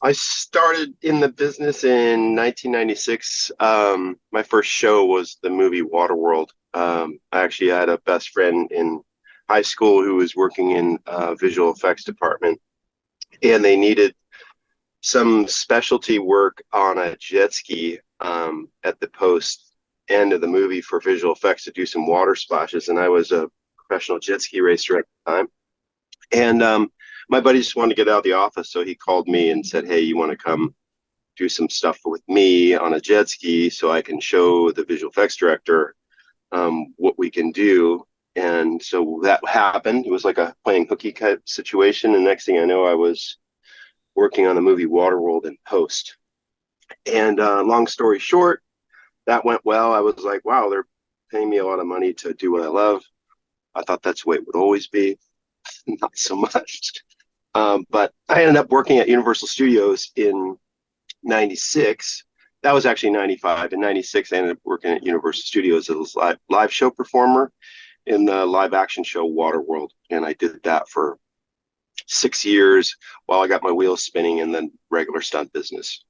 I started in the business in 1996. My first show was the movie Waterworld. I actually had a best friend in high school who was working in visual effects department, and they needed some specialty work on a jet ski at the post end of the movie for visual effects to do some water splashes. And I was a professional jet ski racer at the time. And my buddy just wanted to get out of the office, so he called me and said, "Hey, you want to come do some stuff with me on a jet ski so I can show the visual effects director what we can do?" And so that happened. It was like a playing hooky cut situation. And next thing I know, I was working on the movie Waterworld in post. And long story short, that went well. I was like, wow, they're paying me a lot of money to do what I love. I thought that's the way it would always be. Not so much. But I ended up working at Universal Studios in 96. That was actually 95. In 96, I ended up working at Universal Studios as a live show performer in the live action show Waterworld. And I did that for 6 years while I got my wheels spinning in the regular stunt business.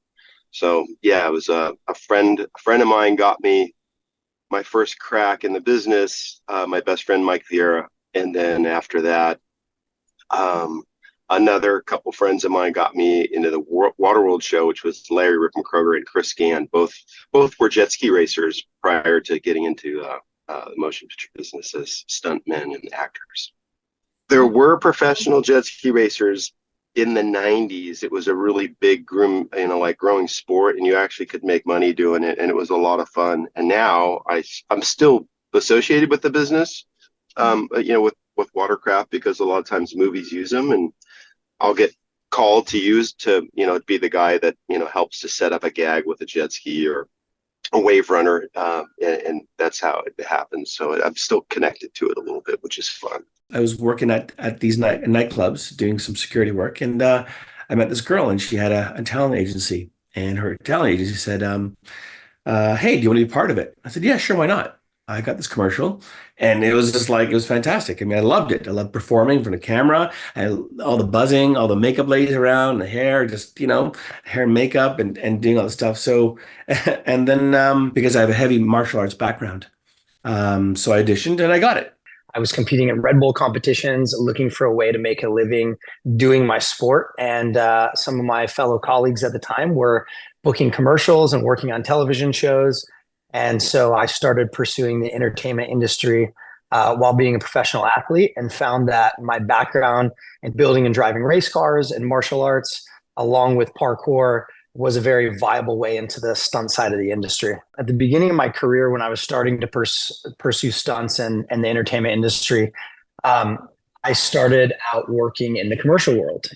So yeah, it was a friend of mine got me my first crack in the business, my best friend Mike Vieira. And then after that, another couple friends of mine got me into the Waterworld show, which was Larry Rippenkroger and Chris Gann. Both were jet ski racers prior to getting into the motion picture business as stuntmen and actors. There were professional jet ski racers in the 90s. It was a really big growing sport, and you actually could make money doing it, and it was a lot of fun. And now I'm still associated with the business, with watercraft, because a lot of times movies use them, and I'll get called to be the guy that helps to set up a gag with a jet ski or a wave runner, and that's how it happens. So I'm still connected to it a little bit, which is fun. I was working at these nightclubs doing some security work, and I met this girl, and she had a talent agency, and her talent agency said, "Hey, do you want to be part of it?" I said, "Yeah, sure, why not?" I got this commercial, and it was just like, it was fantastic. I mean, I loved it. I loved performing in front of camera, all the buzzing, all the makeup ladies around, the hair, just hair and makeup, and doing all the stuff. So, and then because I have a heavy martial arts background, so I auditioned and I got it. I was competing in Red Bull competitions, looking for a way to make a living doing my sport. And some of my fellow colleagues at the time were booking commercials and working on television shows. And so I started pursuing the entertainment industry while being a professional athlete, and found that my background in building and driving race cars and martial arts, along with parkour, was a very viable way into the stunt side of the industry. At the beginning of my career, when I was starting to pursue stunts and the entertainment industry, I started out working in the commercial world.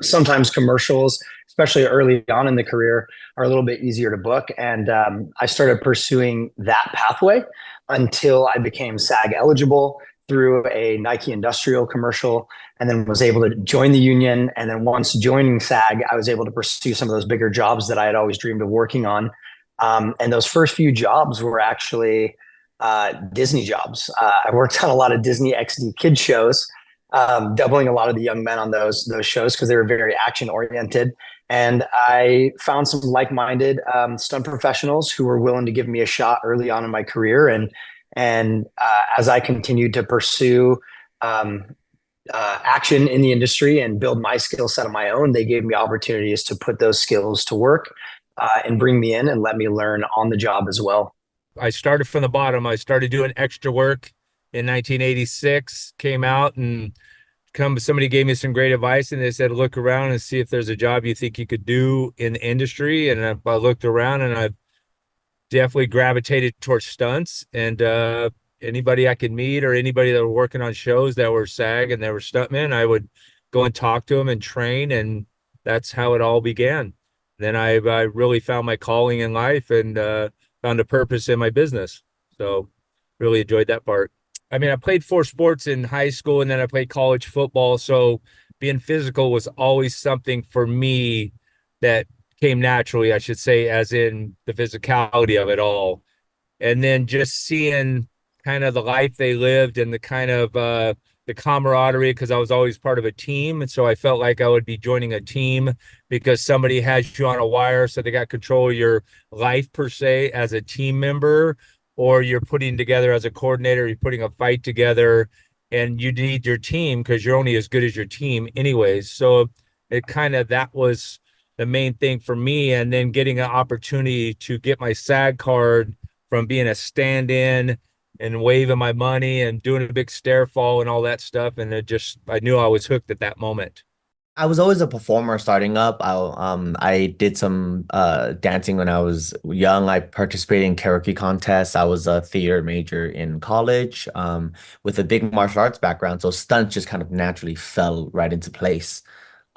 Sometimes commercials, especially early on in the career, are a little bit easier to book. And I started pursuing that pathway until I became SAG eligible through a Nike industrial commercial, and then was able to join the union. And then once joining SAG, I was able to pursue some of those bigger jobs that I had always dreamed of working on. And those first few jobs were actually Disney jobs. I worked on a lot of Disney XD kids shows, doubling a lot of the young men on those shows because they were very action oriented. And I found some like-minded stunt professionals who were willing to give me a shot early on in my career. And as I continued to pursue action in the industry and build my skill set on my own, they gave me opportunities to put those skills to work and bring me in and let me learn on the job as well. I started from the bottom. I started doing extra work in 1986, came out, and somebody gave me some great advice, and they said, look around and see if there's a job you think you could do in the industry. And I looked around, and I definitely gravitated towards stunts, and anybody I could meet or anybody that were working on shows that were SAG and that were stuntmen, I would go and talk to them and train, and that's how it all began. Then I really found my calling in life and found a purpose in my business. So really enjoyed that part. I mean, I played 4 sports in high school, and then I played college football. So being physical was always something for me that came naturally, I should say, as in the physicality of it all. And then just seeing kind of the life they lived and the kind of the the camaraderie because I was always part of a team. And so I felt like I would be joining a team because somebody has you on a wire. So they got control of your life per se as a team member, or you're putting together as a coordinator, you're putting a fight together and you need your team because you're only as good as your team anyways. So it kind of, that was the main thing for me. And then getting an opportunity to get my SAG card from being a stand-in and waving my money and doing a big stair fall and all that stuff. And I knew I was hooked at that moment. I was always a performer starting up. I did some dancing when I was young. I participated in karaoke contests. I was a theater major in college with a big martial arts background. So stunt just kind of naturally fell right into place.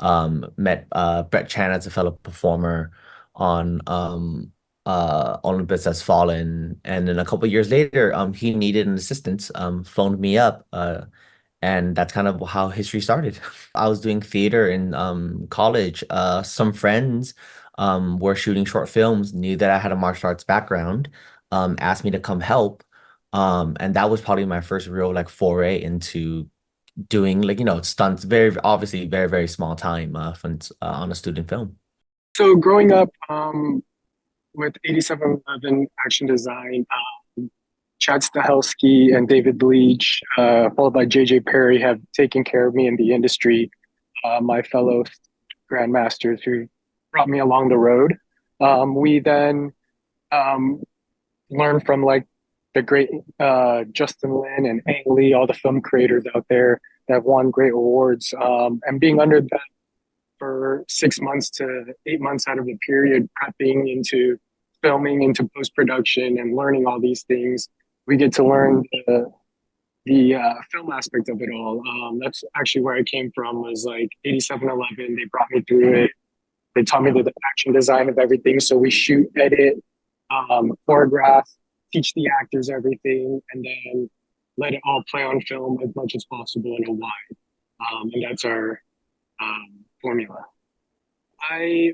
Met Brett Chan as a fellow performer on Olympus Has Fallen, and then a couple of years later, he needed an assistant. Phoned me up, and that's kind of how history started. I was doing theater in college. Some friends were shooting short films, knew that I had a martial arts background, asked me to come help. And that was probably my first real like foray into doing like, stunts, very obviously very, very small time on a student film. So growing up with 8711 Action Design, Chad Stahelski and David Leach, followed by JJ Perry, have taken care of me in the industry. My fellow grandmasters who brought me along the road. We then learned from like the great Justin Lin and Ang Lee, all the film creators out there that have won great awards. And being under them for 6 months to 8 months out of the period, prepping into filming, into post-production and learning all these things, we get to learn the film aspect of it all. That's actually where I came from, was like 8711. They brought me through it. They taught me the action design of everything. So we shoot, edit, choreograph, teach the actors everything, and then let it all play on film as much as possible in a wide. And that's our formula.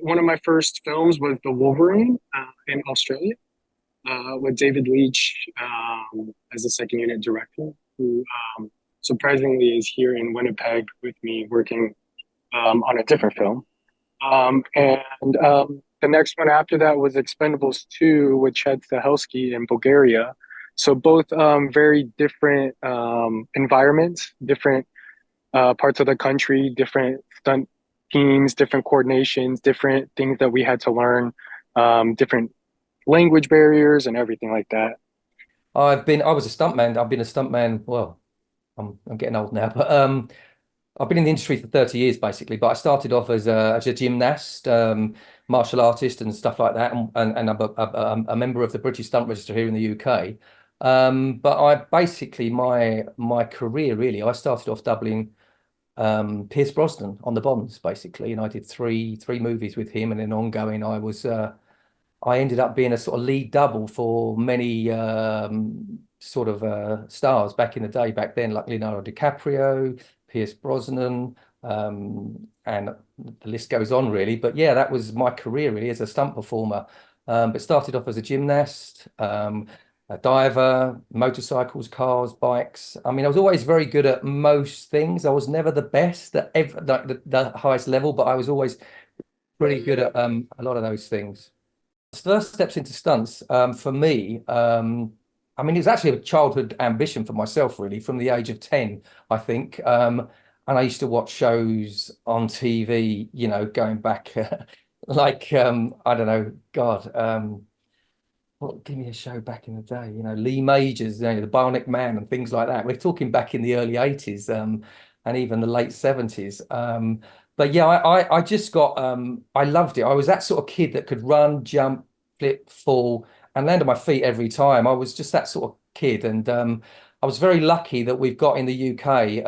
One of my first films was The Wolverine in Australia with David Leach as the second unit director, who surprisingly is here in Winnipeg with me working on a different film. The next one after that was Expendables 2 with Chad Stahelski in Bulgaria. So both very different environments, different parts of the country, different stunt teams, different coordinations, different things that we had to learn, different language barriers and everything like that. I was a stuntman. I've been a stuntman. Well, I'm getting old now, but I've been in the industry for 30 years basically. But I started off as a gymnast, martial artist, and stuff like that, and I'm a member of the British Stunt Register here in the UK. But I basically my career really, I started off doubling Pierce Brosnan on the Bonds basically, and I did three movies with him, and then ongoing I ended up being a sort of lead double for many sort of stars back in the day, back then, like Leonardo DiCaprio, Pierce Brosnan, and the list goes on really. But yeah, that was my career really as a stunt performer. But started off as a gymnast, a diver, motorcycles, cars, bikes. I mean, I was always very good at most things. I was never the best at the highest level, but I was always pretty good at a lot of those things. First steps into stunts for me, I mean, it was actually a childhood ambition for myself, really, from the age of 10, I think. And I used to watch shows on TV, going back like, I don't know, God, give me a show back in the day, Lee Majors, the Bionic Man and things like that. We're talking back in the early 80s and even the late 70s. But yeah, I just got, I loved it. I was that sort of kid that could run, jump, flip, fall, and land on my feet every time. I was just that sort of kid. And I was very lucky that we've got in the UK,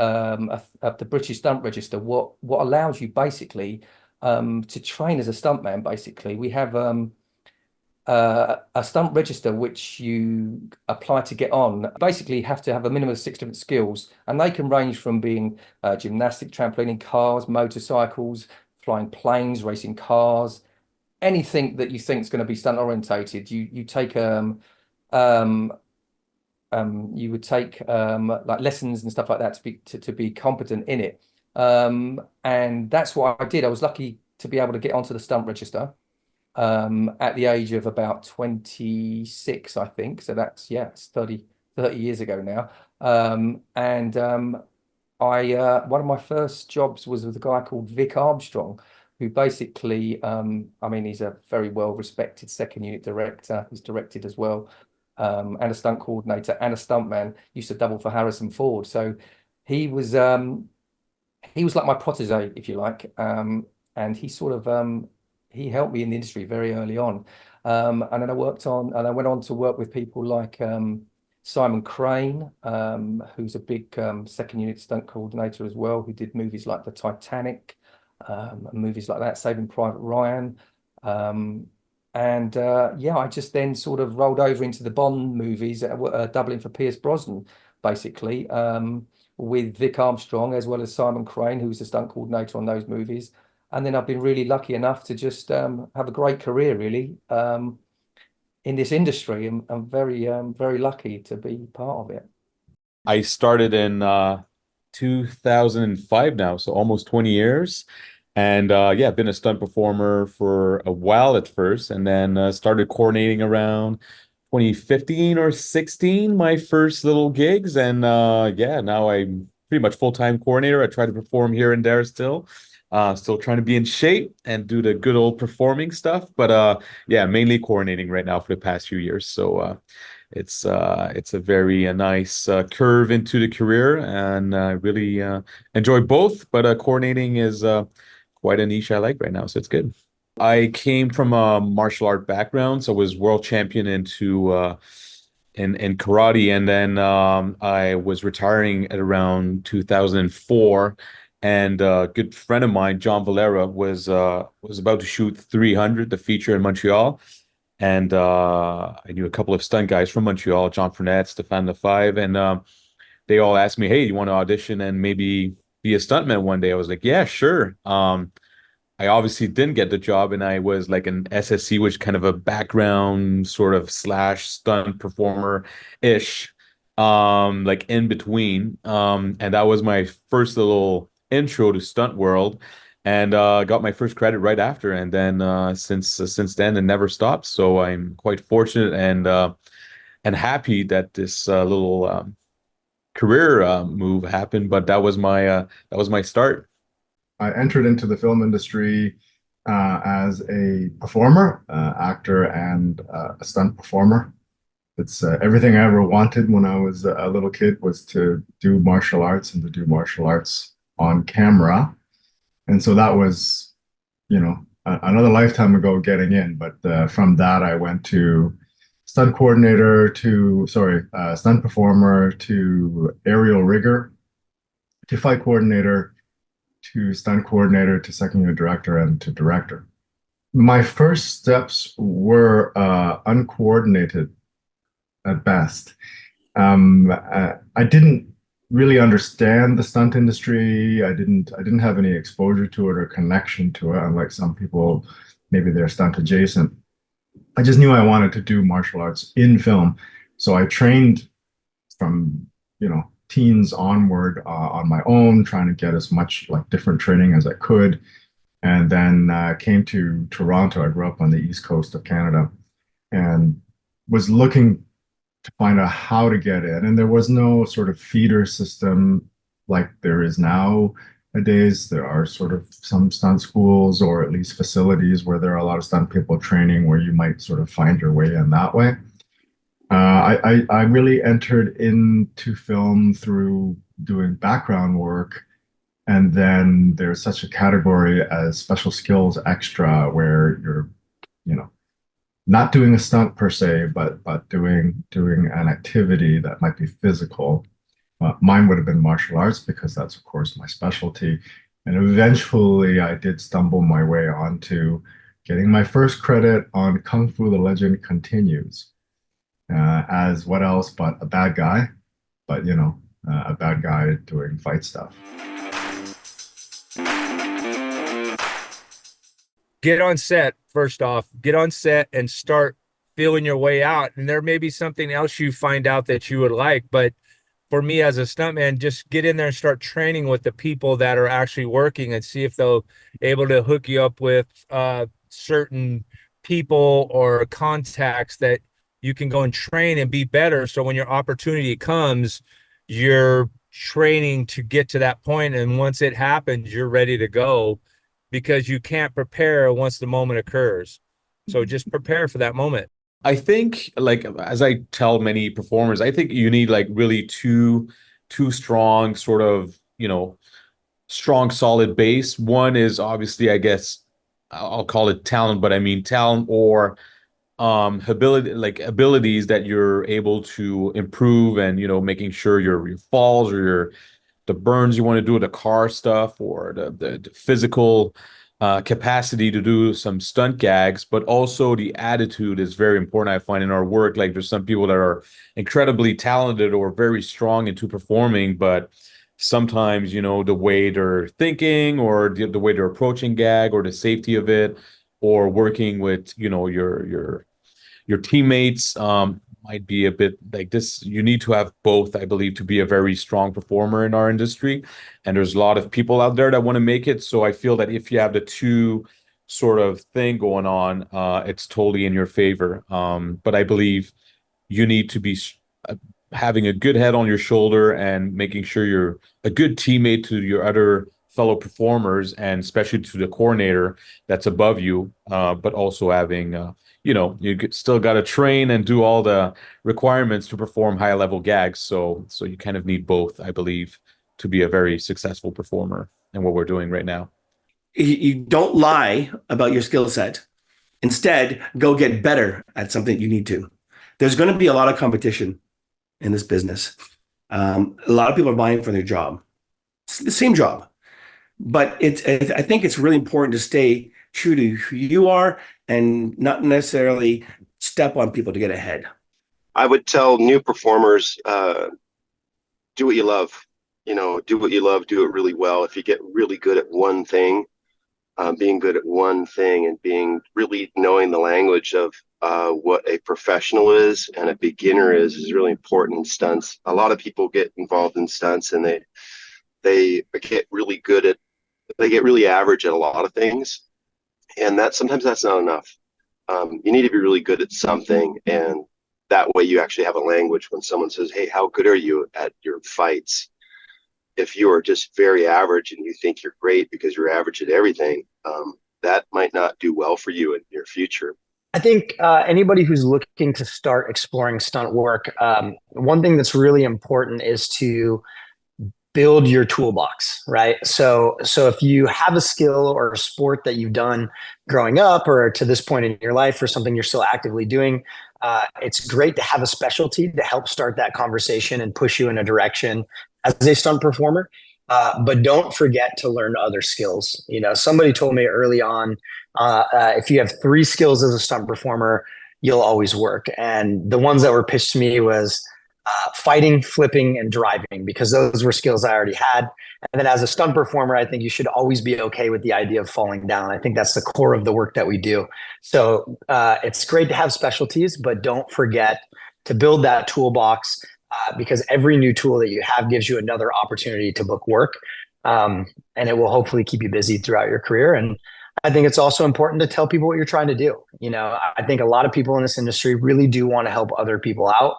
the British Stunt Register, what allows you basically to train as a stuntman, basically. We have a stunt register which you apply to get on. Basically, you have to have a minimum of 6 different skills, and they can range from being gymnastic, trampolining, cars, motorcycles, flying planes, racing cars, anything that you think is going to be stunt orientated. You take you would take like lessons and stuff like that to be competent in it. And that's what I did. I was lucky to be able to get onto the stunt register at the age of about 26, I think. So that's, yeah, it's 30 years ago now. One of my first jobs was with a guy called Vic Armstrong, who basically, I mean, he's a very well-respected second unit director. He's directed as well, and a stunt coordinator and a stuntman. Used to double for Harrison Ford. So he was like my protege, if you like, and he sort of he helped me in the industry very early on. And then I went on to work with people like Simon Crane, who's a big second unit stunt coordinator as well, who did movies like The Titanic, and movies like that, Saving Private Ryan. Yeah, I just then sort of rolled over into the Bond movies, doubling for Pierce Brosnan, basically, with Vic Armstrong as well as Simon Crane, who was the stunt coordinator on those movies. And then I've been really lucky enough to just have a great career, really, in this industry. I'm very lucky to be part of it. I started in 2005 now, so almost 20 years. And yeah, I've been a stunt performer for a while at first, and then started coordinating around 2015 or 16, my first little gigs. And yeah, now I'm pretty much full-time coordinator. I try to perform here and there still. Still trying to be in shape and do the good old performing stuff. But yeah, mainly coordinating right now for the past few years. So it's a very nice curve into the career, and I really enjoy both. But coordinating is quite a niche I like right now, so it's good. I came from a martial art background, so I was world champion into in karate, and then I was retiring at around 2004. And a good friend of mine, John Valera, was about to shoot 300, the feature in Montreal. And I knew a couple of stunt guys from Montreal, John Fournette, Stéphane Lefebvre, and they all asked me, "Hey, you want to audition and maybe be a stuntman one day?" I was like, "Yeah, sure." I obviously didn't get the job, and I was like an SSC, which kind of a background sort of slash stunt performer ish, like in between. And that was my first little intro to stunt world, and got my first credit right after. And then since then, it never stopped. So I'm quite fortunate and happy that this little career move happened. But that was my start. I entered into the film industry as a performer, actor, and a stunt performer. It's everything I ever wanted when I was a little kid was to do martial arts and to do martial arts on camera. And so that was, another lifetime ago getting in. But from that, I went to stunt coordinator to, stunt performer to aerial rigger to fight coordinator to stunt coordinator to second unit director and to director. My first steps were uncoordinated at best. I didn't really understand the stunt industry. I didn't have any exposure to it or connection to it, unlike some people, maybe they're stunt adjacent. I just knew I wanted to do martial arts in film. So I trained from, teens onward on my own, trying to get as much like different training as I could. And then came to Toronto. I grew up on the East Coast of Canada and was looking to find out how to get in. And there was no sort of feeder system like there is nowadays. There are sort of some stunt schools or at least facilities where there are a lot of stunt people training where you might sort of find your way in that way. I really entered into film through doing background work. And then there's such a category as special skills extra where you're, not doing a stunt per se, but doing an activity that might be physical. Mine would have been martial arts because that's, of course, my specialty. And eventually I did stumble my way onto getting my first credit on Kung Fu: The Legend Continues. As what else but a bad guy, but a bad guy doing fight stuff. Get on set, first off, get on set and start feeling your way out. And there may be something else you find out that you would like. But for me as a stuntman, just get in there and start training with the people that are actually working and see if they'll able to hook you up with certain people or contacts that you can go and train and be better. So when your opportunity comes, you're training to get to that point. And once it happens, you're ready to go, because you can't prepare once the moment occurs. So just prepare for that moment. I think, like, as I tell many performers, I think you need like really two strong sort of, strong solid base. One is obviously, I guess I'll call it talent, but I mean talent or abilities that you're able to improve, and making sure your falls or the burns you want to do, the car stuff, or the physical capacity to do some stunt gags. But also the attitude is very important, I find, in our work. Like, there's some people that are incredibly talented or very strong into performing, but sometimes, the way they're thinking, or the way they're approaching gag, or the safety of it, or working with, your teammates, might be a bit like this. You need to have both, I believe, to be a very strong performer in our industry. And there's a lot of people out there that want to make it. So I feel that if you have the two sort of thing going on, it's totally in your favor. But I believe you need to be having a good head on your shoulder and making sure you're a good teammate to your other fellow performers, and especially to the coordinator that's above you, but also having you still got to train and do all the requirements to perform high level gags. So you kind of need both, I believe, to be a very successful performer, and what we're doing right now. You don't lie about your skill set. Instead, go get better at something you need to. There's going to be a lot of competition in this business. A lot of people are vying for their job. It's the same job. But I think it's really important to stay true to who you are and not necessarily step on people to get ahead. I would tell new performers, do what you love. Do what you love, do it really well. If you get really good at one thing, being good at one thing and being really knowing the language of what a professional is and a beginner is really important in stunts. A lot of people get involved in stunts and they get really good at, they get really average at a lot of things. And sometimes that's not enough. You need to be really good at something. And that way you actually have a language when someone says, hey, how good are you at your fights? If you are just very average and you think you're great because you're average at everything, that might not do well for you in your future. I think anybody who's looking to start exploring stunt work, one thing that's really important is to build your toolbox, right? So if you have a skill or a sport that you've done growing up or to this point in your life, or something you're still actively doing, it's great to have a specialty to help start that conversation and push you in a direction as a stunt performer. But don't forget to learn other skills. Somebody told me early on, if you have 3 skills as a stunt performer, you'll always work. And the ones that were pitched to me was fighting, flipping, and driving, because those were skills I already had. And then as a stunt performer, I think you should always be okay with the idea of falling down. I think that's the core of the work that we do. So it's great to have specialties, but don't forget to build that toolbox, because every new tool that you have gives you another opportunity to book work. And it will hopefully keep you busy throughout your career. And I think it's also important to tell people what you're trying to do. I think a lot of people in this industry really do want to help other people out,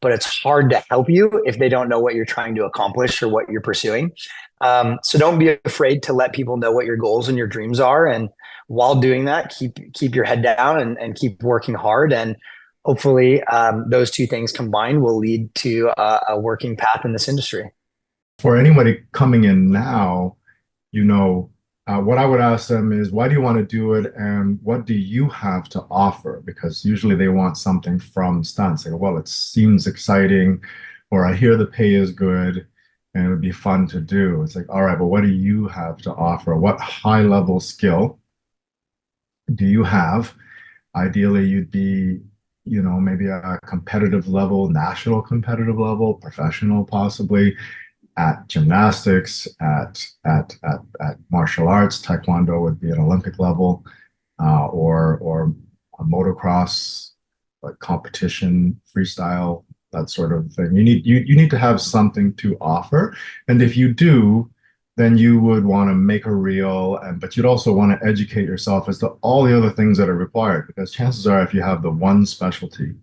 but it's hard to help you if they don't know what you're trying to accomplish or what you're pursuing. So don't be afraid to let people know what your goals and your dreams are. And while doing that, keep your head down and keep working hard. And hopefully those two things combined will lead to a working path in this industry. For anybody coming in now, what I would ask them is, why do you want to do it, and what do you have to offer? Because usually they want something from stunts. Like, well, it seems exciting, or I hear the pay is good and it would be fun to do. It's like, all right, but what do you have to offer? What high-level skill do you have? Ideally, you'd be, maybe a competitive level, national competitive level, professional possibly, at gymnastics, at martial arts. Taekwondo would be an Olympic level, or a motocross like competition, freestyle, that sort of thing. You need to have something to offer. And if you do, then you would want to make a reel, but you'd also want to educate yourself as to all the other things that are required, because chances are if you have the one specialty,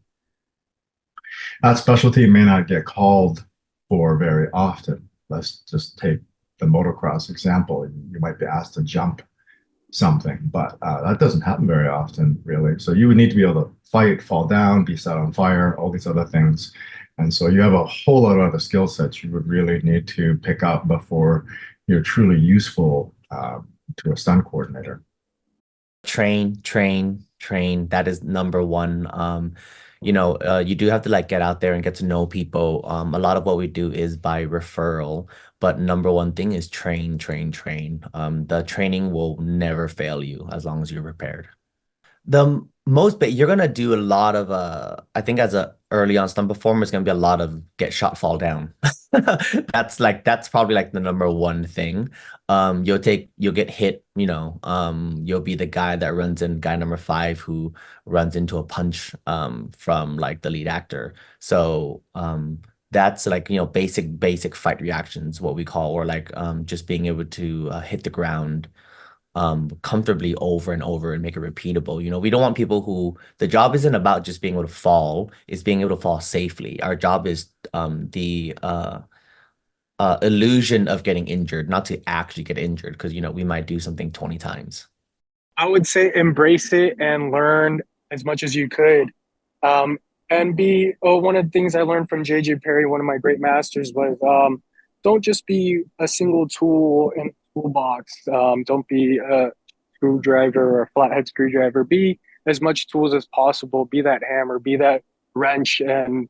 that specialty may not get called for very often. Let's just take the motocross example. You might be asked to jump something, but that doesn't happen very often, really. So you would need to be able to fight, fall down, be set on fire, all these other things. And so you have a whole lot of other skill sets you would really need to pick up before you're truly useful to a stunt coordinator. Train, train, train. That is number one. You do have to like get out there and get to know people. A lot of what we do is by referral, but number one thing is train, train, train. The training will never fail you as long as you're prepared. You're gonna do a lot of I think as a early on stunt performer, it's gonna be a lot of get shot, fall down. That's probably like the number one thing. You'll get hit, you'll be the guy that runs in, guy number 5 who runs into a punch from like the lead actor. So that's like, basic fight reactions, what we call, or like just being able to hit the ground comfortably over and over and make it repeatable. We don't want people who, the job isn't about just being able to fall, it's being able to fall safely. Our job is the illusion of getting injured, not to actually get injured, because we might do something 20 times. I would say embrace it and learn as much as you could. One of the things I learned from JJ Perry, one of my great masters, was don't just be a single tool in the toolbox. Don't be a screwdriver or a flathead screwdriver. Be as much tools as possible. Be that hammer, be that wrench, and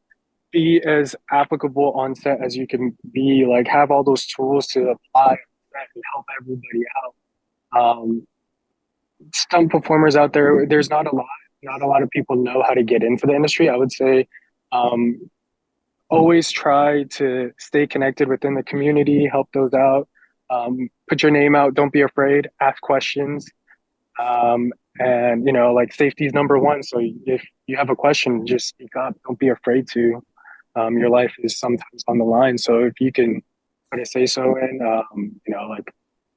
be as applicable on set as you can be. Like, have all those tools to apply and help everybody out. Stunt performers out there, there's not a lot of people know how to get into the industry. I would say always try to stay connected within the community, help those out, put your name out, don't be afraid, ask questions. And like, safety is number one. So if you have a question, just speak up, don't be afraid to. Your life is sometimes on the line. So if you can put a say so in, like,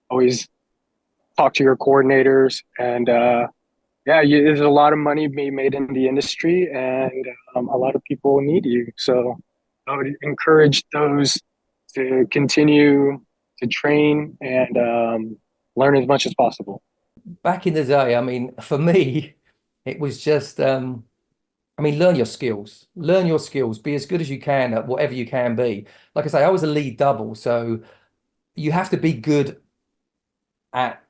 always talk to your coordinators, and there's a lot of money being made in the industry, and a lot of people need you. So I would encourage those to continue to train and learn as much as possible. Back in the day, I mean, for me, it was just, learn your skills. Learn your skills. Be as good as you can at whatever you can be. Like I say, I was a lead double, so you have to be good at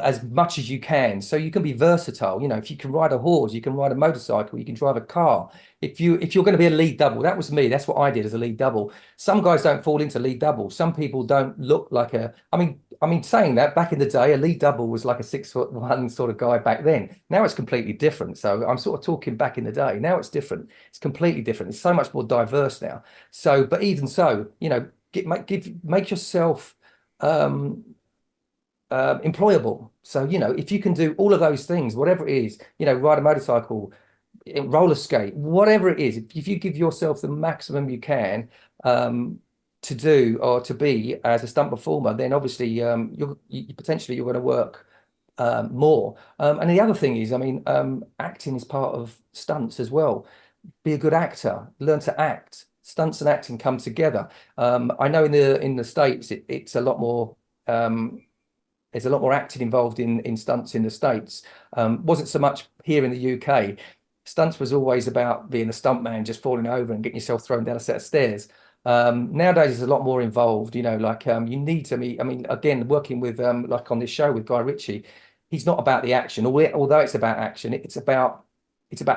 as much as you can, so you can be versatile. If you can ride a horse, you can ride a motorcycle, you can drive a car. If you're going to be a lead double, that was me. That's what I did as a lead double. Some guys don't fall into lead double. Some people don't look like a. I mean, saying that, back in the day, a lead double was like a 6'1" sort of guy back then. Now it's completely different. So I'm sort of talking back in the day. Now it's different. It's completely different. It's so much more diverse now. So, but even so, make yourself employable. So if you can do all of those things, whatever it is, ride a motorcycle, roller skate, whatever it is, if you give yourself the maximum you can to do or to be as a stunt performer, then obviously you're potentially going to work more. And the other thing is, acting is part of stunts as well. Be a good actor, learn to act. Stunts and acting come together. I know in the States it's a lot more. There's a lot more acting involved in stunts in the States. Wasn't so much here in the UK. Stunts was always about being a stuntman, just falling over and getting yourself thrown down a set of stairs. Nowadays, there's a lot more involved. You need to meet. Again, working with like on this show with Guy Ritchie, he's not about the action. Although it's about action, it's about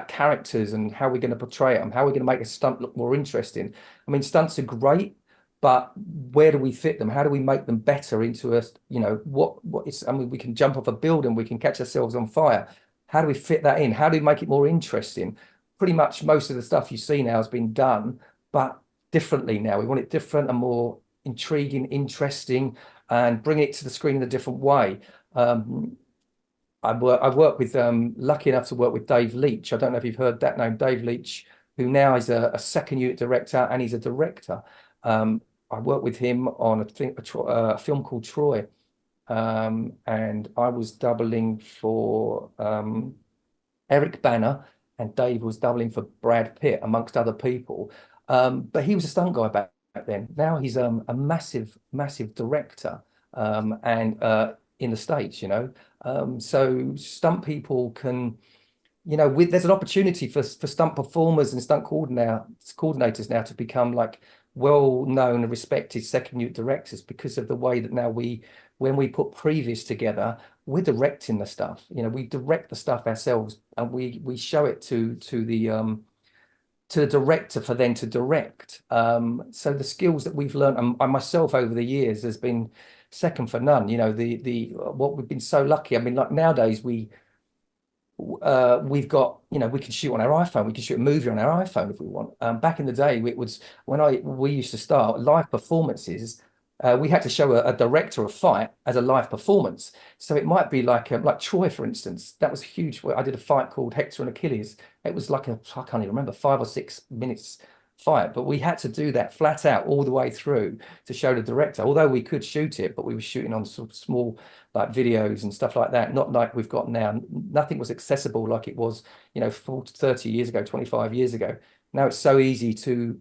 characters and how we're going to portray them, how we're going to make a stunt look more interesting. Stunts are great, but where do we fit them? How do we make them better into we can jump off a building, we can catch ourselves on fire. How do we fit that in? How do we make it more interesting? Pretty much most of the stuff you see now has been done, but differently now. We want it different and more intriguing, interesting, and bring it to the screen in a different way. I've worked with lucky enough to work with Dave Leach. I don't know if you've heard that name, Dave Leach, who now is a second unit director, and he's a director. I worked with him on a film called Troy, and I was doubling for Eric Bana, and Dave was doubling for Brad Pitt, amongst other people. But he was a stunt guy back then. Now he's a massive, massive director, and in the States, you know. So stunt people can, you know, there's an opportunity for stunt performers and stunt coordinators now to become like well-known and respected second unit directors, because of the way that now when we put previews together, we're directing the stuff. You know, we direct the stuff ourselves, and we show it to the director for them to direct. So the skills that we've learned, and myself over the years, has been second for none. You know, what we've been so lucky. I mean, like nowadays we've got, you know, we can shoot on our iPhone. We can shoot a movie on our iPhone if we want. Back in the day, it was when we used to start live performances. We had to show a director a fight as a live performance. So it might be like Troy, for instance. That was huge. I did a fight called Hector and Achilles. It was like I can't even remember, 5 or 6 minutes fight, but we had to do that flat out all the way through to show the director. Although we could shoot it, but we were shooting on sort of small like videos and stuff like that, not like we've got now. Nothing was accessible like it was, you know, 40, 30 years ago, 25 years ago. Now it's so easy to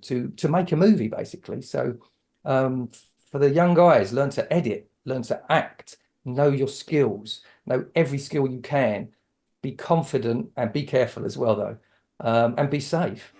make a movie, basically. So for the young guys, learn to edit, learn to act, know your skills, know every skill you can, be confident and be careful as well, though, and be safe.